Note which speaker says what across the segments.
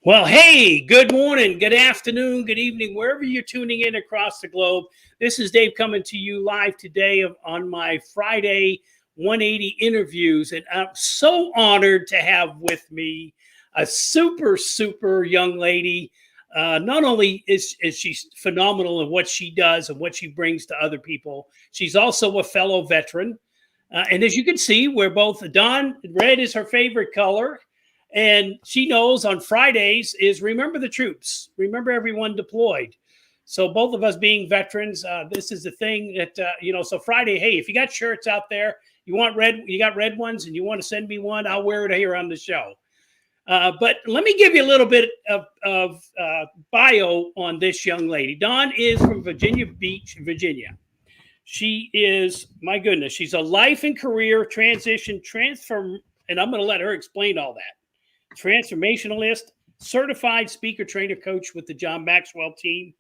Speaker 1: Well, hey, good morning, good afternoon, good evening, wherever you're tuning in across the globe. This is Dave coming to you live today on my Friday 180 interviews. And I'm so honored to have with me a super young lady. Not only is she phenomenal in what she does and what she brings to other people, she's also a fellow veteran. And as you can see, we're both Dawn, red is her favorite color. And she knows on Fridays is remember the troops, remember everyone deployed. So both of us being veterans, this is the thing that, so Friday, hey, if you got shirts out there, you want red, you got red ones and you want to send me one, I'll wear it here on the show. But let me give you a little bit of bio on this young lady. Dawn is from Virginia Beach, Virginia. She is, my goodness, she's a life and career transition transform, and I'm going to let her explain all that. Transformationalist, certified speaker trainer coach with the John Maxwell team,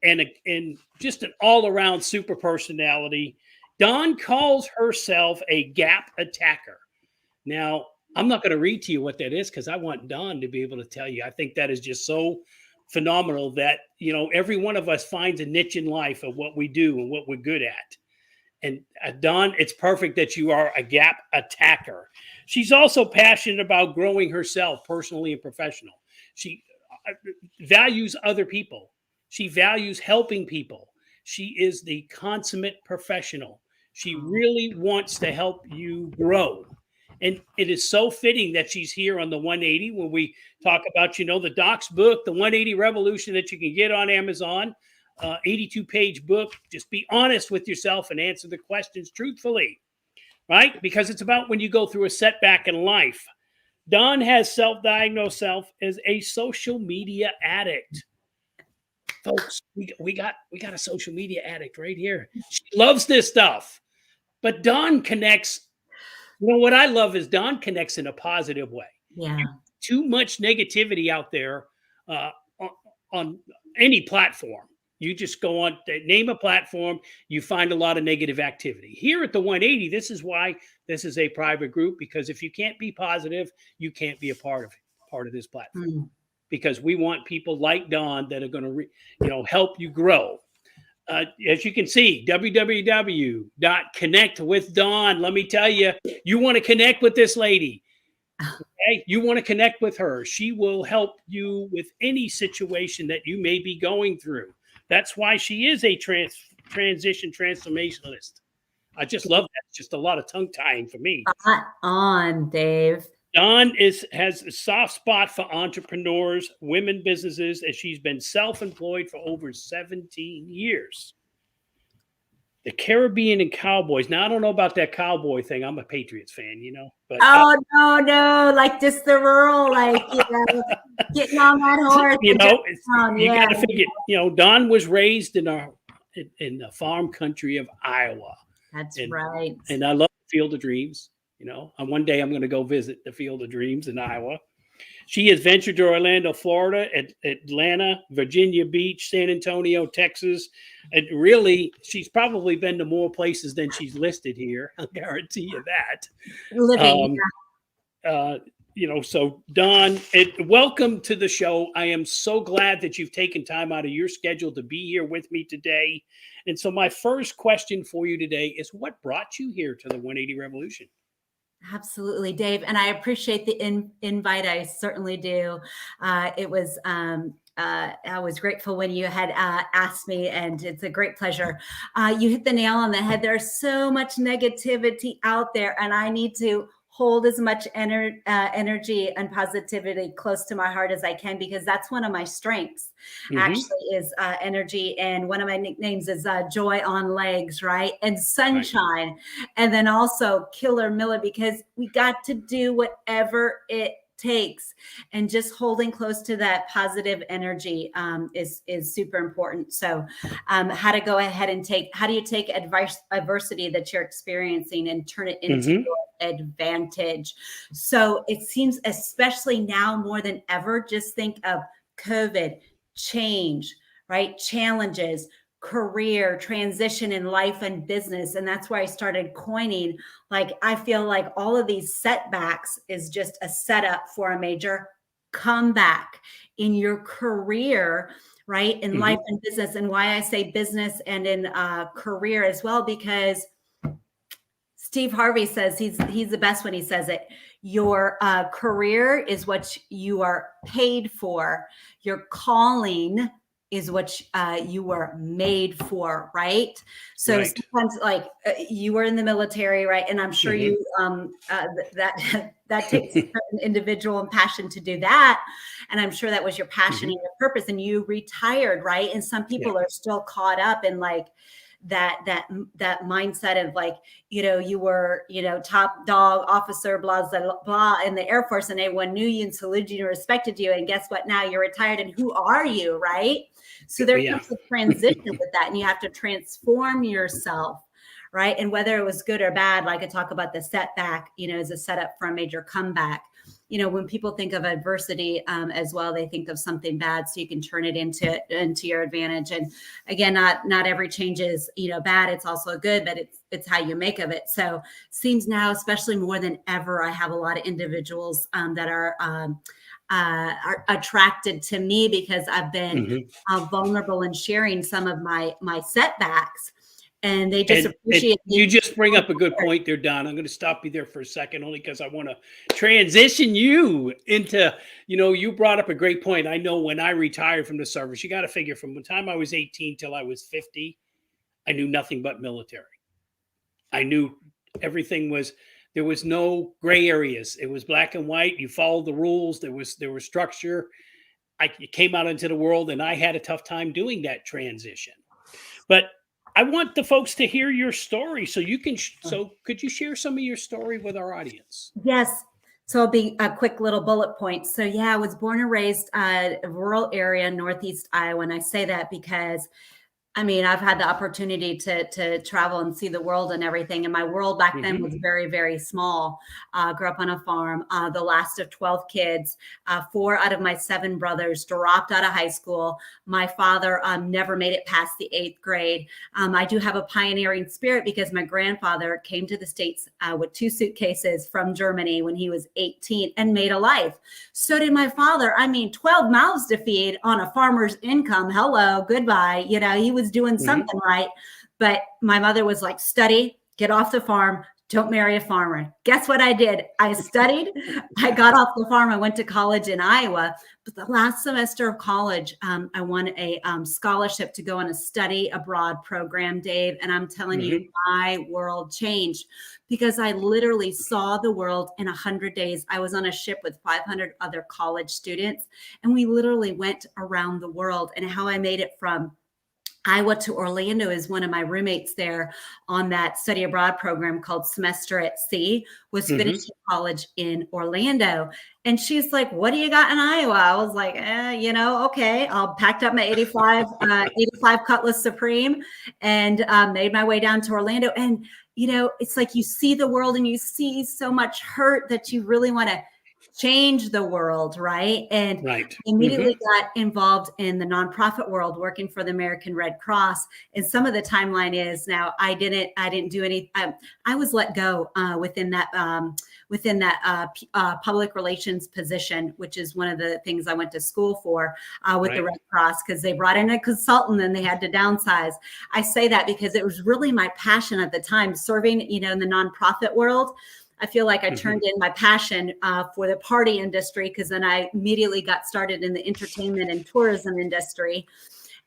Speaker 1: and just an all-around super personality. Dawn calls herself a gap attacker. Now, I'm not going to read to you what that is because I want Dawn to be able to tell you. I think that is just so phenomenal that, every one of us finds a niche in life of what we do and what we're good at. And Dawn, it's perfect that you are a gap attacker. She's also passionate about growing herself personally and professional. She values other people. She values helping people. She is the consummate professional. She really wants to help you grow. And it is so fitting that she's here on the 180 when we talk about, the Doc's book, the 180 Revolution that you can get on Amazon. 82-page book. Just be honest with yourself and answer the questions truthfully, right? Because it's about when you go through a setback in life. Dawn has self-diagnosed self as a social media addict. Folks, we got a social media addict right here. She loves this stuff. But Dawn connects. What I love is Dawn connects in a positive way.
Speaker 2: Yeah.
Speaker 1: Too much negativity out there on any platform. You just go on, name a platform, you find a lot of negative activity. Here at the 180, this is why this is a private group, because if you can't be positive, you can't be a part of this platform. Because we want people like Dawn that are going to, help you grow. As you can see, www.connectwithdawn. Let me tell you, you want to connect with this lady. Okay? You want to connect with her. She will help you with any situation that you may be going through. That's why she is a transition transformationalist. I just love that. It's just a lot of tongue tying for me.
Speaker 2: Spot on, Dave.
Speaker 1: Dawn has a soft spot for entrepreneurs, women businesses, as she's been self-employed for over 17 years. The Caribbean and Cowboys. Now, I don't know about that cowboy thing. I'm a Patriots fan, But
Speaker 2: no, like just the rural, getting on that horse.
Speaker 1: You got to figure. Dawn was raised in the farm country of Iowa.
Speaker 2: That's right.
Speaker 1: And I love the Field of Dreams. And one day I'm going to go visit the Field of Dreams in Iowa. She has ventured to Orlando, Florida, Atlanta, Virginia Beach, San Antonio, Texas. And really, she's probably been to more places than she's listed here. I'll guarantee you that.
Speaker 2: Living.
Speaker 1: So Dawn, welcome to the show. I am so glad that you've taken time out of your schedule to be here with me today. And so my first question for you today is, what brought you here to the 180 Revolution?
Speaker 2: Absolutely, Dave. And I appreciate the invite. I certainly do. I was grateful when you had asked me, and it's a great pleasure. You hit the nail on the head. There's so much negativity out there, and I need to hold as much energy and positivity close to my heart as I can, because that's one of my strengths, actually, is energy. And one of my nicknames is Joy on Legs, right? And Sunshine. Right. And then also Killer Miller, because we got to do whatever it takes, and just holding close to that positive energy is super important. So how to go ahead and how do you take adversity that you're experiencing and turn it into your advantage? So it seems, especially now more than ever, just think of COVID, change, right? Challenges, career transition in life and business. And that's why I started coining, I feel like all of these setbacks is just a setup for a major comeback in your career, right? In life and business. And why I say business and in career as well, because Steve Harvey says he's the best when he says it. Your career is what you are paid for. Your calling is what you were made for, right? So sometimes, like you were in the military, right? And I'm sure you that takes an individual and passion to do that. And I'm sure that was your passion and your purpose. And you retired, right? And some people are still caught up in like that mindset of like, you were, top dog officer, blah, blah, blah, in the Air Force, and everyone knew you and saluted you and respected you. And guess what? Now you're retired, and who are you, right? So there comes a transition with that, and you have to transform yourself, right? And whether it was good or bad, like I talk about the setback, as a setup for a major comeback. When people think of adversity as well, they think of something bad, so you can turn it into your advantage. And again, not every change is bad. It's also good, but it's how you make of it. So seems now, especially more than ever, I have a lot of individuals that are attracted to me because I've been vulnerable in sharing some of my setbacks. And they just appreciate
Speaker 1: it. You just bring up a good point there, Don. I'm going to stop you there for a second, only because I want to transition you into, you brought up a great point. I know when I retired from the service, you got to figure from the time I was 18 till I was 50, I knew nothing but military. I knew everything there was no gray areas. It was black and white. You followed the rules. There was structure. You came out into the world, and I had a tough time doing that transition. But I want the folks to hear your story, so you can. So, could you share some of your story with our audience?
Speaker 2: Yes. So, I'll be a quick little bullet point. So, I was born and raised a rural area, Northeast Iowa, and I say that because, I've had the opportunity to travel and see the world and everything. And my world back then was very, very small. Grew up on a farm, the last of 12 kids. 4 out of my 7 brothers dropped out of high school. My father never made it past the 8th grade. I do have a pioneering spirit because my grandfather came to the States with 2 suitcases from Germany when he was 18 and made a life. So did my father. 12 mouths to feed on a farmer's income. Hello, goodbye. He was doing something right. But my mother was like, study, get off the farm, don't marry a farmer. Guess what I did? I studied, I got off the farm, I went to college in Iowa. But the last semester of college, I won a scholarship to go on a study abroad program, Dave. And I'm telling you, my world changed because I literally saw the world in 100 days. I was on a ship with 500 other college students, and we literally went around the world. And how I made it from Iowa to Orlando is one of my roommates there on that study abroad program called Semester at Sea, was finishing college in Orlando. And she's like, what do you got in Iowa? I was like, okay. I packed up my 85 Cutlass Supreme and made my way down to Orlando. And, it's like you see the world and you see so much hurt that you really want to change the world, right? And immediately got involved in the nonprofit world, working for the American Red Cross. And some of the timeline is now I didn't do any. I was let go within that public relations position, which is one of the things I went to school for with the Red Cross, because they brought in a consultant and they had to downsize. I say that because it was really my passion at the time, serving, in the nonprofit world. I feel like I turned in my passion for the party industry, because then I immediately got started in the entertainment and tourism industry.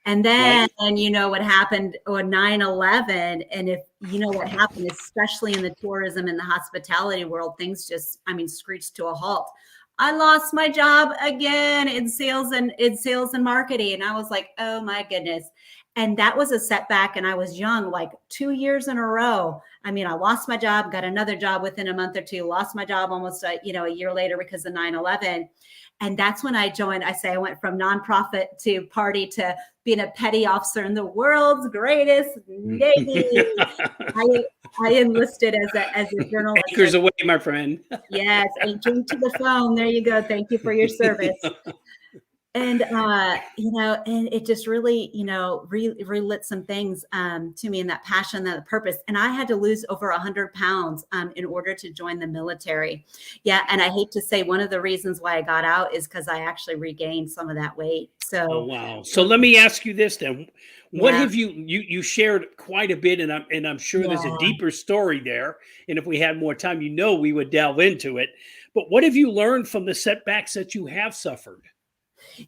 Speaker 2: And then, and what happened on 9/11, and if what happened, especially in the tourism and the hospitality world, things just, screeched to a halt. I lost my job again in sales and marketing. And I was like, oh my goodness. And that was a setback. And I was young, like 2 years in a row. I lost my job, got another job within a month or two, lost my job almost a year later because of 9/11. And that's when I joined. I went from nonprofit to party to being a petty officer in the world's greatest Navy. I enlisted as a journalist.
Speaker 1: Anchors away, my friend.
Speaker 2: Yes, anchoring to the phone. There you go. Thank you for your service. And, and it just really, relit some things to me, and that passion, that purpose. And I had to lose over 100 pounds in order to join the military. Yeah. And I hate to say, one of the reasons why I got out is because I actually regained some of that weight.
Speaker 1: Oh,
Speaker 2: So,
Speaker 1: wow. So let me ask you this then. What
Speaker 2: yeah,
Speaker 1: have you shared quite a bit, and I'm sure there's a
Speaker 2: yeah.
Speaker 1: deeper story there. And if we had more time, we would delve into it. But what have you learned from the setbacks that you have suffered?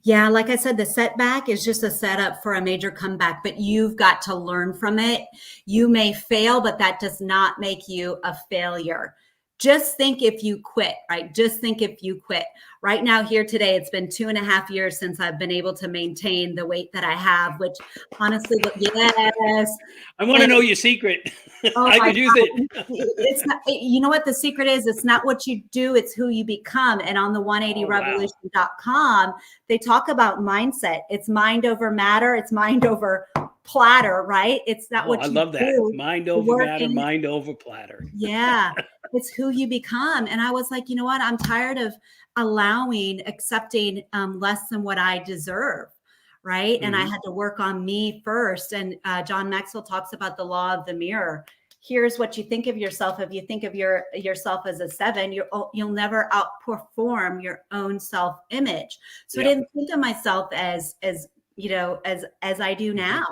Speaker 2: Yeah, like I said, the setback is just a setup for a major comeback, but you've got to learn from it. You may fail, but that does not make you a failure. Just think if you quit, right? Just think if you quit. Right now, here today, it's been 2.5 years since I've been able to maintain the weight that I have, which honestly, yes.
Speaker 1: I want to
Speaker 2: And
Speaker 1: know your secret.
Speaker 2: oh
Speaker 1: I
Speaker 2: my
Speaker 1: could use it.
Speaker 2: God. It's not, you know what the secret is? It's not what you do, it's who you become. And on the
Speaker 1: Oh, wow.
Speaker 2: 180revolution.com, they talk about mindset. It's mind over matter, it's mind over platter, right? It's not
Speaker 1: Oh, I
Speaker 2: what you
Speaker 1: love that.
Speaker 2: do.
Speaker 1: Mind
Speaker 2: The
Speaker 1: over
Speaker 2: work
Speaker 1: matter,
Speaker 2: in,
Speaker 1: mind over platter.
Speaker 2: yeah, it's who you become. And I was like, you know what? I'm tired of accepting less than what I deserve. Right. And I
Speaker 1: Mhm.
Speaker 2: had to work on me first. And John Maxwell talks about the law of the mirror. Here's what you think of yourself. If you think of yourself as a 7, you'll never outperform your own self-image. So I
Speaker 1: Yep.
Speaker 2: didn't think of myself as I do
Speaker 1: Mhm.
Speaker 2: now.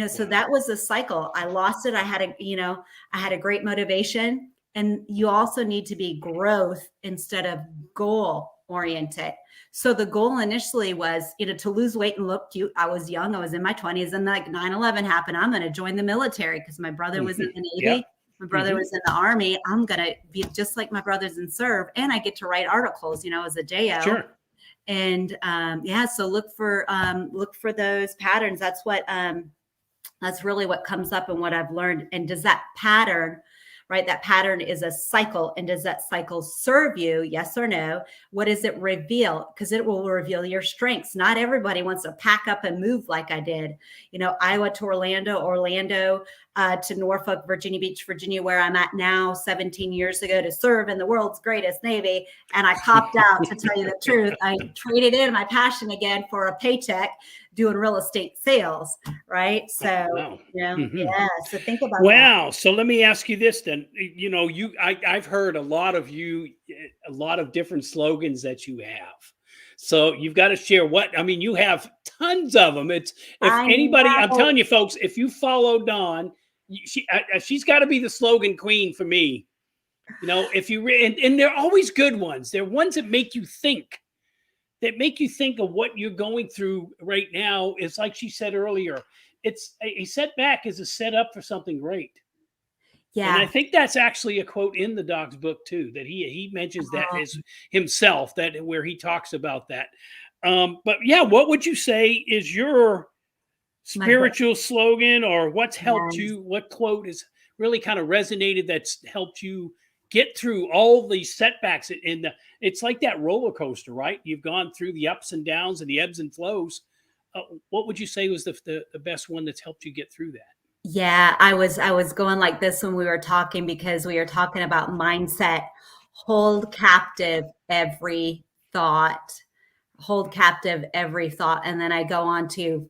Speaker 2: So
Speaker 1: Wow.
Speaker 2: that was a cycle. I lost it. I had a great motivation. And you also need to be growth instead of goal oriented. So the goal initially was, to lose weight and look cute. I was young. I was in my 20s, and like 9/11 happened. I'm going to join the military because my brother was in
Speaker 1: Mhm.
Speaker 2: the Navy.
Speaker 1: Yep.
Speaker 2: My brother
Speaker 1: Mhm.
Speaker 2: was in the Army. I'm going to be just like my brothers and serve. And I get to write articles, as a JO.
Speaker 1: Sure.
Speaker 2: And yeah, so look for those patterns. That's really what comes up and what I've learned. And does that pattern, right? That pattern is a cycle. And does that cycle serve you? Yes or no? What does it reveal? Because it will reveal your strengths. Not everybody wants to pack up and move like I did. Iowa to Orlando to Norfolk, Virginia Beach, Virginia, where I'm at now, 17 years ago to serve in the world's greatest Navy. And I copped out, to tell you the truth. I traded in my passion again for a paycheck doing real estate sales. Right.
Speaker 1: Oh,
Speaker 2: So,
Speaker 1: wow. Mhm.
Speaker 2: yeah. So think about that.
Speaker 1: Wow. So let me ask you this then. I've heard a lot of different slogans that you have. So you've got to share you have tons of them. It's if
Speaker 2: I
Speaker 1: anybody, I'm
Speaker 2: know.
Speaker 1: telling you folks, if you follow Dawn, she's got to be the slogan queen for me. If and they're always good ones. They're ones that make you think of what you're going through right now. It's like she said earlier, it's a setback is a setup for something great. And I
Speaker 2: Yeah.
Speaker 1: think that's actually a quote in the doc's book too, that he mentions that
Speaker 2: Oh,
Speaker 1: as himself, that where he talks about that. But yeah, what would you say is your
Speaker 2: my book.
Speaker 1: spiritual slogan, or what's helped
Speaker 2: Yes.
Speaker 1: you? What quote has really kind of resonated that's helped you get through all these setbacks? It's like that roller coaster, right? You've gone through the ups and downs and the ebbs and flows. What would you say was the best one that's helped you get through that?
Speaker 2: Yeah, I was going like this when we were talking, because we were talking about mindset. Hold captive every thought. Hold captive every thought. And then I go on to,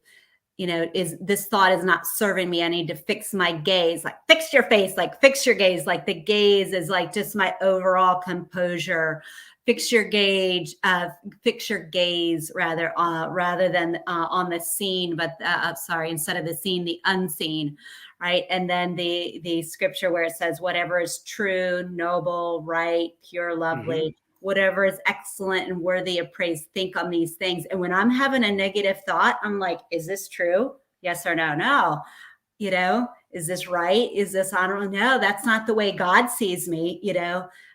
Speaker 2: is this thought is not serving me. I need to fix my gaze. Like, fix your face, like fix your gaze. Like, the gaze is like just my overall composure. Fix your gaze rather than on the scene, but sorry, instead of the scene, the unseen. Right. And then the scripture where it says, whatever is true, noble, right, pure,
Speaker 1: Hmm.
Speaker 2: lovely, whatever is excellent and worthy of praise, think on these things. And when I'm having a negative thought, I'm like, is this true? Yes or no? No. Is this right? Is this honorable? No, that's not the way God sees me.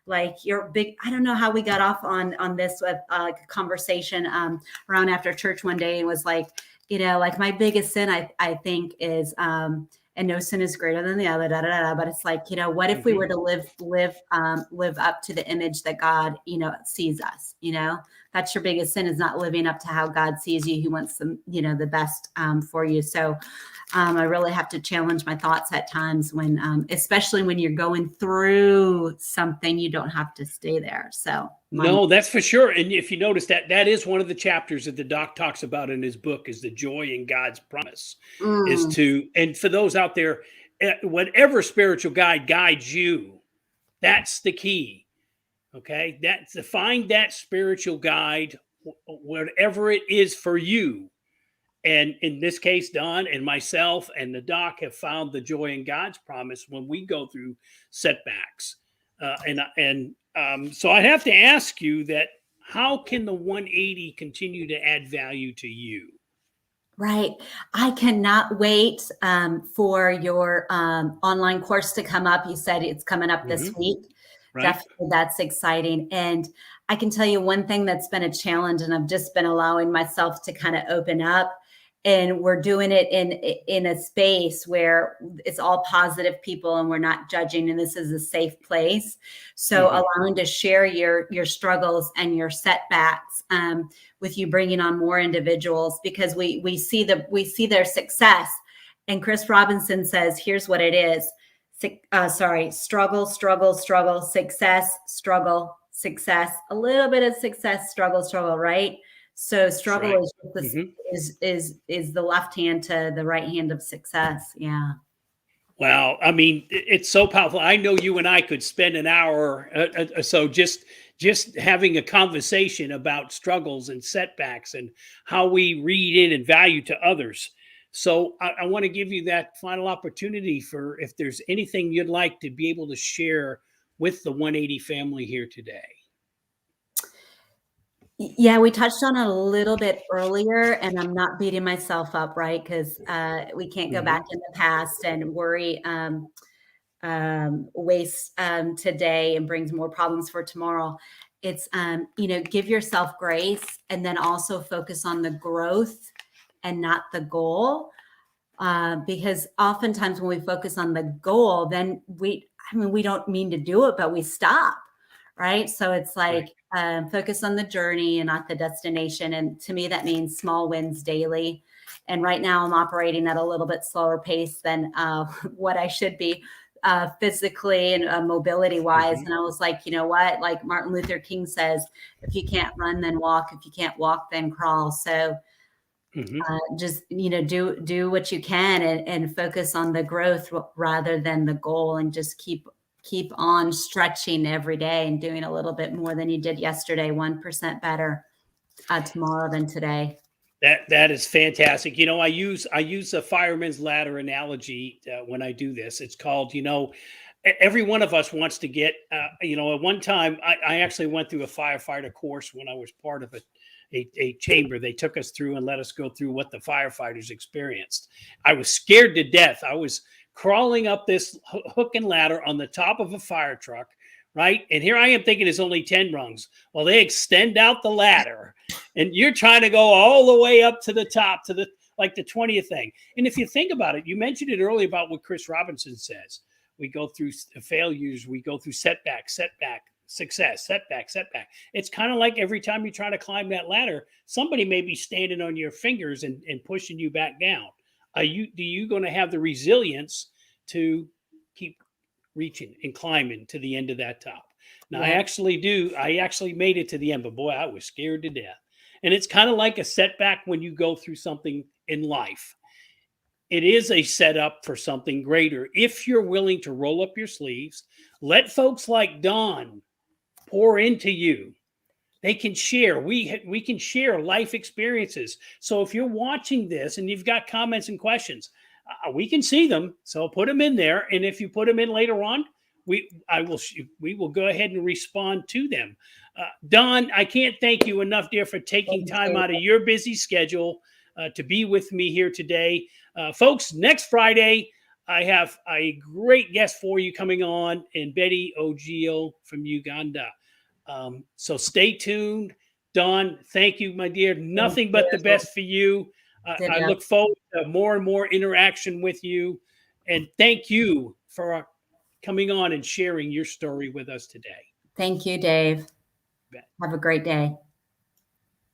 Speaker 2: Like, you're big. I don't know how we got off on this with like a conversation around after church one day, and was like, like, my biggest sin, I think, is and no sin is greater than the other, da, da, da, da. But it's like, what if we
Speaker 1: Hmm.
Speaker 2: were to live up to the image that God, sees us? That's your biggest sin, is not living up to how God sees you. He wants the best for you. So I really have to challenge my thoughts at times especially when you're going through something. You don't have to stay there. So
Speaker 1: No, that's for sure. And if you notice that, that is one of the chapters that the doc talks about in his book is the joy in God's promise is
Speaker 2: Mm,
Speaker 1: to, and for those out there, whatever spiritual guide guides you, that's the key. Okay. That's to find that spiritual guide, whatever it is for you. And in this case, Don and myself and the doc have found the joy in God's promise when we go through setbacks. So I have to ask you that how can the 180 continue to add value to you?
Speaker 2: right. I cannot wait for your online course to come up. You said it's coming up this
Speaker 1: Mm-hmm.
Speaker 2: week.
Speaker 1: Right.
Speaker 2: Definitely, that's exciting. And I can tell you one thing that's been a challenge, and I've just been allowing myself to kind of open up. And we're doing it in a space where it's all positive people, and we're not judging. And this is a safe place. So
Speaker 1: Mm-hmm.
Speaker 2: allowing to share your struggles and your setbacks with you, bringing on more individuals because we see their success. And Chris Robinson says, "Here's what it is." Struggle, struggle, struggle, success, struggle, success, a little bit of success, struggle, struggle, right? So
Speaker 1: That's
Speaker 2: struggle
Speaker 1: right.
Speaker 2: is just
Speaker 1: Mm-hmm.
Speaker 2: is the left hand to the right hand of success. Yeah.
Speaker 1: Wow, I mean, it's so powerful. I know you and I could spend an hour so just having a conversation about struggles and setbacks and how we read in and value to others. So I want to give you that final opportunity for if there's anything you'd like to be able to share with the 180 family here today.
Speaker 2: Yeah, we touched on it a little bit earlier, and I'm not beating myself up, right? Because we can't go
Speaker 1: Hmm.
Speaker 2: back in the past and worry waste today and brings more problems for tomorrow. It's give yourself grace, and then also focus on the growth and not the goal. Because oftentimes when we focus on the goal, then we don't mean to do it, but we stop, right? So it's
Speaker 1: Right.
Speaker 2: like focus on the journey and not the destination. And to me, that means small wins daily. And right now, I'm operating at a little bit slower pace than what I should be physically and mobility wise.
Speaker 1: Hmm.
Speaker 2: And I was like, you know what? Like Martin Luther King says, if you can't run, then walk. If you can't walk, then crawl. So
Speaker 1: Hmm.
Speaker 2: just do what you can and focus on the growth rather than the goal, and just keep on stretching every day and doing a little bit more than you did yesterday, 1% better tomorrow than today.
Speaker 1: That is fantastic. You know, I use a fireman's ladder analogy when I do this. It's called, every one of us wants to get. At one time, I actually went through a firefighter course when I was part of a chamber. They took us through and let us go through what the firefighters experienced. I was scared to death. I was crawling up this hook and ladder on the top of a fire truck, right? And here I am thinking it's only 10 rungs. Well, they extend out the ladder and you're trying to go all the way up to the top to the like the 20th thing. And if you think about it, you mentioned it earlier about what Chris Robinson says. We go through failures, we go through setback, success, setback. It's kind of like every time you try to climb that ladder, somebody may be standing on your fingers and pushing you back down. Do you going to have the resilience to keep reaching and climbing to the end of that top? Now I
Speaker 2: Yeah.
Speaker 1: actually do. I actually made it to the end, but boy, I was scared to death. And it's kind of like a setback when you go through something in life. It is a setup for something greater if you're willing to roll up your sleeves, let folks like Don pour into you. They can share. We can share life experiences. So if you're watching this and you've got comments and questions, we can see them. So put them in there, and if you put them in later on, we will go ahead and respond to them. Don, I can't thank you enough, dear, for taking time out of your busy schedule to be with me here today, folks. Next Friday, I have a great guest for you coming on, and Betty Ogio from Uganda. So stay tuned. Don, thank you, my dear.
Speaker 2: Thank
Speaker 1: Nothing but the
Speaker 2: you.
Speaker 1: best for you. I
Speaker 2: Ditto.
Speaker 1: look forward to more and more interaction with you. And thank you for coming on and sharing your story with us today.
Speaker 2: Thank you, Dave.
Speaker 1: Bet.
Speaker 2: Have a great day.